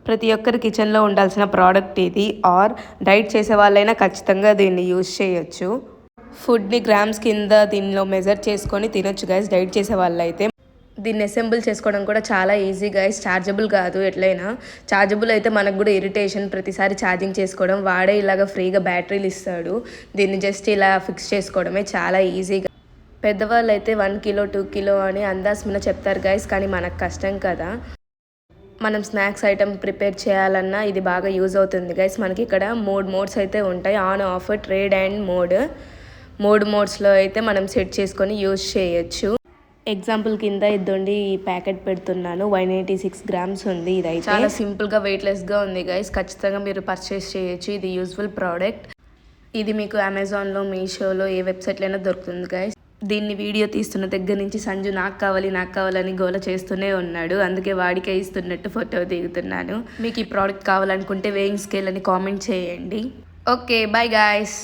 ప్రతి ఒక్కరి కిచెన్లో ఉండాల్సిన ప్రోడక్ట్ ఇది. ఆర్ డైట్ చేసే వాళ్ళైనా ఖచ్చితంగా దీన్ని యూజ్ చేయొచ్చు. ఫుడ్ని గ్రామ్స్ కింద దీనిలో మెజర్ చేసుకొని తినొచ్చు గైస్ డైట్ చేసే వాళ్ళైతే. దీన్ని అసెంబుల్ చేసుకోవడం కూడా చాలా ఈజీ గైస్. ఛార్జబుల్ కాదు, ఎట్లయినా ఛార్జబుల్ అయితే మనకు కూడా ఇరిటేషన్, ప్రతిసారి ఛార్జింగ్ చేసుకోవడం. వాడే ఇలాగ ఫ్రీగా బ్యాటరీలు ఇస్తాడు. దీన్ని జస్ట్ ఇలా ఫిక్స్ చేసుకోవడమే చాలా ఈజీగా. పెద్దవాళ్ళు అయితే 1 కిలో 2 కిలో అని అందాస్ మీద చెప్తారు గైస్, కానీ మనకు కష్టం కదా. మనం స్నాక్స్ ఐటమ్ ప్రిపేర్ చేయాలన్నా ఇది బాగా యూజ్ అవుతుంది గైస్. మనకి ఇక్కడ 3 మోడ్స్ అయితే ఉంటాయి, on, of, trade and mode. 3 మోడ్స్లో అయితే మనం సెట్ చేసుకొని యూజ్ చేయొచ్చు. ఎగ్జాంపుల్ కింద ఇద్దండి ఈ ప్యాకెట్ పెడుతున్నాను. 186 గ్రామ్స్ ఉంది. ఇది అయితే చాలా సింపుల్గా వెయిట్లెస్గా ఉంది గైస్. ఖచ్చితంగా మీరు పర్చేస్ చేయొచ్చు. ఇది యూజ్ఫుల్ ప్రోడక్ట్. ఇది మీకు అమెజాన్లో, మీషోలో, ఏ వెబ్సైట్లో అయినా దొరుకుతుంది గైస్. దీన్ని వీడియో తీస్తున్న దగ్గర నుంచి సంజు నాకు కావాలని గోల చేస్తూనే ఉన్నాడు. అందుకే వాడికే ఇస్తున్నట్టు ఫోటో దిగుతున్నాను. మీకు ఈ ప్రోడక్ట్ కావాలనుకుంటే వేయింగ్ స్కేల్ అని కామెంట్ చేయండి. Okay, bye guys.